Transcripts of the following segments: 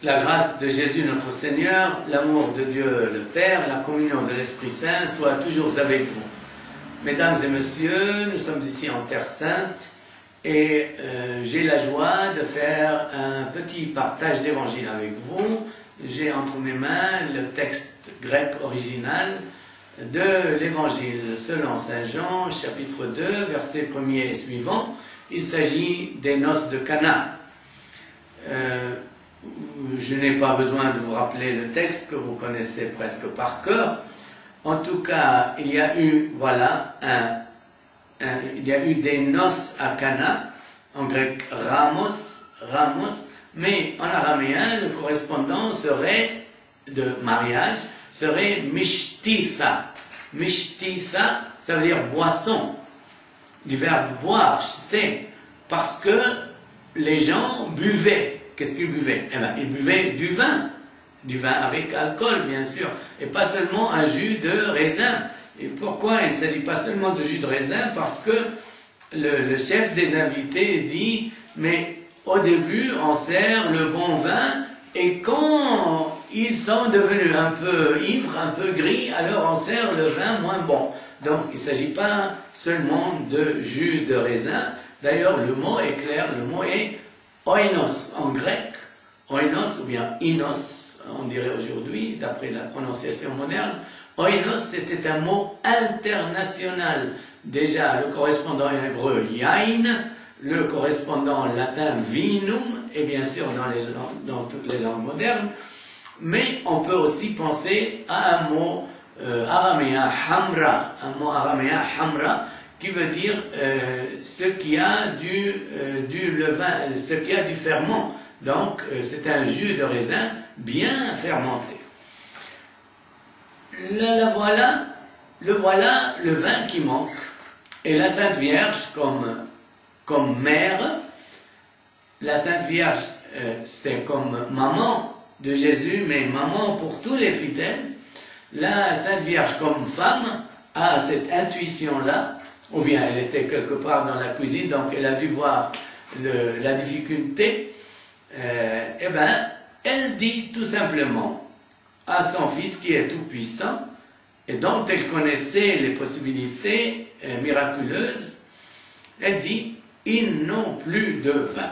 La grâce de Jésus notre Seigneur, l'amour de Dieu le Père, la communion de l'Esprit Saint soient toujours avec vous. Mesdames et messieurs, nous sommes ici en Terre Sainte et j'ai la joie de faire un petit partage d'évangile avec vous. J'ai entre mes mains le texte grec original de l'évangile selon Saint Jean, chapitre 2, versets 1er et suivants. Il s'agit des noces de Cana. Je n'ai pas besoin de vous rappeler le texte que vous connaissez presque par cœur. En tout cas, il y a eu, voilà, il y a eu des noces à Cana, en grec ramos, mais en araméen, le correspondant serait, de mariage, serait mishtitha. Mishtitha, ça veut dire boisson, du verbe boire, shté, parce que les gens buvaient. Qu'est-ce qu'ils buvaient? Eh bien, ils buvaient du vin avec alcool, bien sûr, et pas seulement un jus de raisin. Et pourquoi il ne s'agit pas seulement de jus de raisin? Parce que le chef des invités dit, mais au début, on sert le bon vin, et quand ils sont devenus un peu ivres, un peu gris, alors on sert le vin moins bon. Donc, il ne s'agit pas seulement de jus de raisin. D'ailleurs, le mot est clair, le mot est oinos en grec, oinos ou bien inos, on dirait aujourd'hui, d'après la prononciation moderne. Oinos, c'était un mot international. Déjà, le correspondant hébreu, yain, le correspondant latin, vinum, et bien sûr dans toutes les langues modernes. Mais on peut aussi penser à un mot araméen, hamra, qui veut dire ce qui a du levain, ce qui a du ferment. Donc, c'est un jus de raisin bien fermenté. Le voilà le vin qui manque. Et la Sainte Vierge, comme mère, la Sainte Vierge, c'est comme maman de Jésus, mais maman pour tous les fidèles. La Sainte Vierge, comme femme, a cette intuition-là, ou bien elle était quelque part dans la cuisine, donc elle a dû voir la difficulté, eh bien, elle dit tout simplement à son fils qui est tout puissant, et dont elle connaissait les possibilités miraculeuses, elle dit, ils n'ont plus de vin.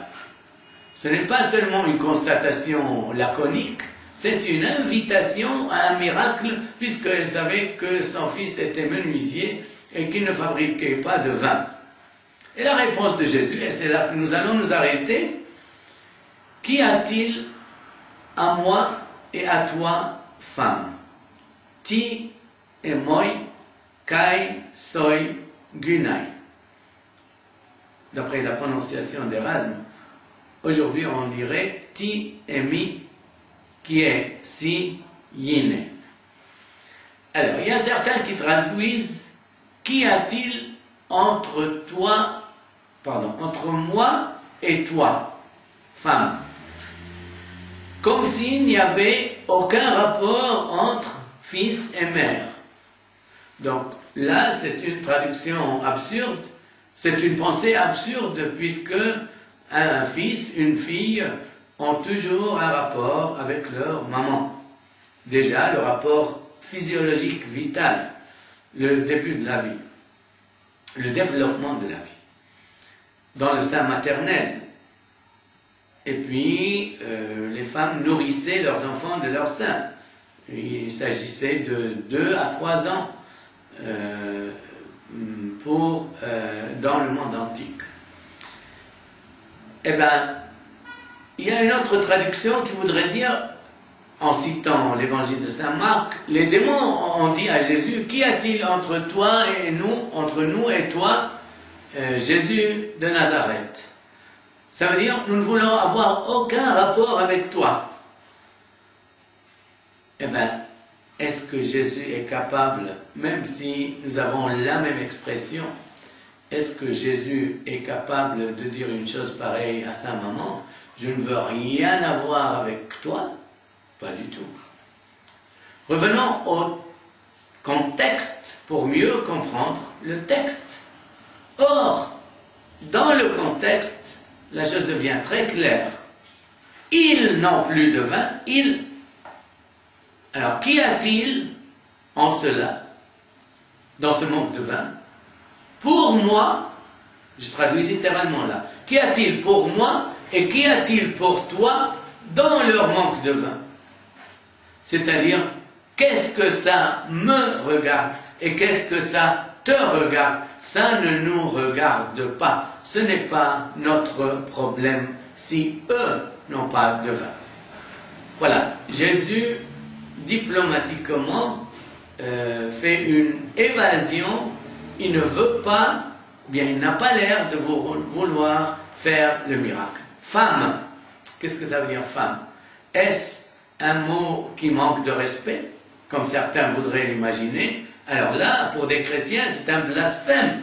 Ce n'est pas seulement une constatation laconique, c'est une invitation à un miracle, puisqu'elle savait que son fils était menuisier, et qu'il ne fabriquait pas de vin. Et la réponse de Jésus, et c'est là que nous allons nous arrêter, qu'y a-t-il à moi et à toi, femme? Ti et moi, kai soy gunai. D'après la prononciation d'Erasme, aujourd'hui on dirait ti et mi, qui est si yine. Alors, il y a certains qui traduisent qu'y a-t-il entre moi et toi, femme? Comme s'il n'y avait aucun rapport entre fils et mère. Donc là, c'est une traduction absurde, c'est une pensée absurde, puisque un fils, une fille ont toujours un rapport avec leur maman. Déjà, le rapport physiologique, vital, le début de la vie, le développement de la vie, dans le sein maternel. Et puis, les femmes nourrissaient leurs enfants de leur sein. Il s'agissait de 2 à 3 ans dans le monde antique. Eh bien, il y a une autre traduction qui voudrait dire, en citant l'évangile de Saint Marc, les démons ont dit à Jésus, qu'y a-t-il entre toi et nous, entre nous et toi, Jésus de Nazareth? Ça veut dire, nous ne voulons avoir aucun rapport avec toi. Eh bien, est-ce que Jésus est capable, même si nous avons la même expression, est-ce que Jésus est capable de dire une chose pareille à sa maman? Je ne veux rien avoir avec toi. Pas du tout. Revenons au contexte pour mieux comprendre le texte. Or, dans le contexte, la chose devient très claire. Ils n'ont plus de vin, ils. Alors, qu'y a-t-il en cela, dans ce manque de vin? Pour moi, je traduis littéralement là, qu'y a-t-il pour moi et qu'y a-t-il pour toi dans leur manque de vin? C'est-à-dire, qu'est-ce que ça me regarde et qu'est-ce que ça te regarde? Ça ne nous regarde pas. Ce n'est pas notre problème si eux n'ont pas de vin. Voilà, Jésus, diplomatiquement, fait une évasion. Il ne veut pas, bien il n'a pas l'air de vouloir faire le miracle. Femme, qu'est-ce que ça veut dire femme? Est-ce un mot qui manque de respect, comme certains voudraient l'imaginer? Alors là, pour des chrétiens, c'est un blasphème.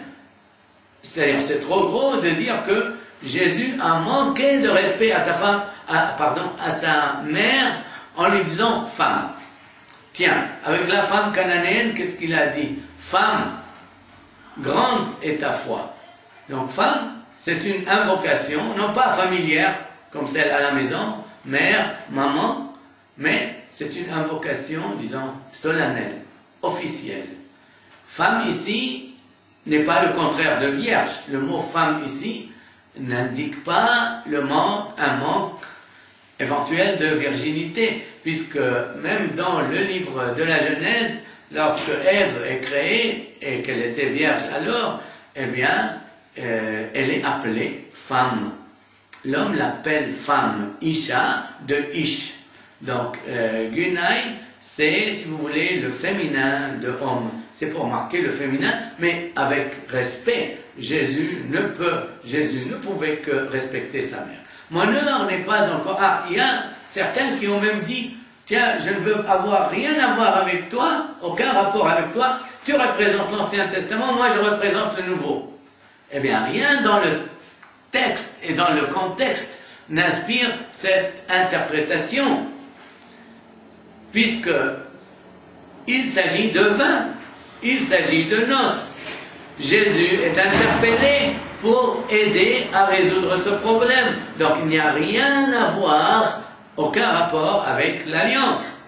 C'est-à-dire, c'est trop gros de dire que Jésus a manqué de respect à sa femme, à sa mère, en lui disant femme. Tiens, avec la femme cananéenne, qu'est-ce qu'il a dit? Femme, grande est ta foi. Donc femme, c'est une invocation, non pas familière, comme celle à la maison, mère, maman, mais c'est une invocation, disons, solennelle, officielle. Femme ici n'est pas le contraire de vierge. Le mot femme ici n'indique pas un manque éventuel de virginité, puisque même dans le livre de la Genèse, lorsque Ève est créée et qu'elle était vierge alors, eh bien, elle est appelée femme. L'homme l'appelle femme, Isha, de Ish. Donc, Gunai, c'est, si vous voulez, le féminin de homme. C'est pour marquer le féminin, mais avec respect. Jésus ne pouvait que respecter sa mère. Mon heure n'est pas encore... Ah, il y a certains qui ont même dit, tiens, je ne veux avoir rien à voir avec toi, aucun rapport avec toi, tu représentes l'Ancien Testament, moi je représente le Nouveau. Eh bien, rien dans le texte et dans le contexte n'inspire cette interprétation, puisque il s'agit de vin, il s'agit de noces. Jésus est interpellé pour aider à résoudre ce problème. Donc il n'y a rien à voir, aucun rapport avec l'alliance.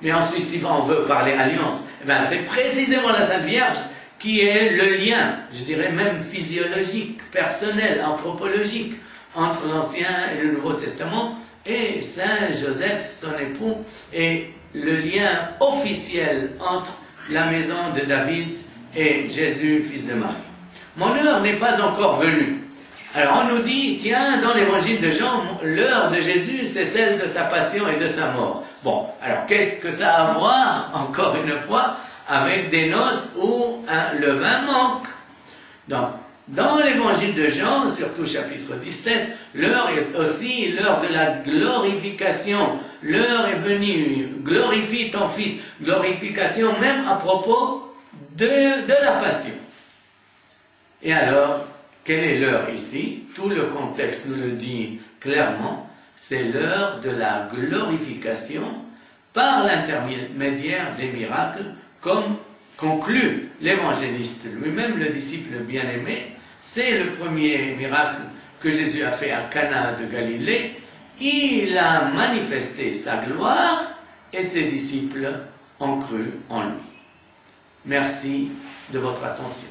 Mais ensuite, si on veut parler alliance, eh bien, c'est précisément la Sainte Vierge qui est le lien, je dirais même physiologique, personnel, anthropologique, entre l'Ancien et le Nouveau Testament, et Saint Joseph, son époux, et le lien officiel entre la maison de David et Jésus, fils de Marie. Mon heure n'est pas encore venue. Alors on nous dit, tiens, dans l'évangile de Jean, l'heure de Jésus, c'est celle de sa passion et de sa mort. Bon, alors qu'est-ce que ça a à voir, encore une fois, avec des noces où le vin manque? Donc, dans l'évangile de Jean, surtout chapitre 17, l'heure est aussi l'heure de la glorification. L'heure est venue, glorifie ton Fils. Glorification même à propos de la passion. Et alors, quelle est l'heure ici? Tout le contexte nous le dit clairement. C'est l'heure de la glorification par l'intermédiaire des miracles, comme conclut l'évangéliste lui-même, le disciple bien-aimé. C'est le premier miracle que Jésus a fait à Cana de Galilée. Il a manifesté sa gloire et ses disciples ont cru en lui. Merci de votre attention.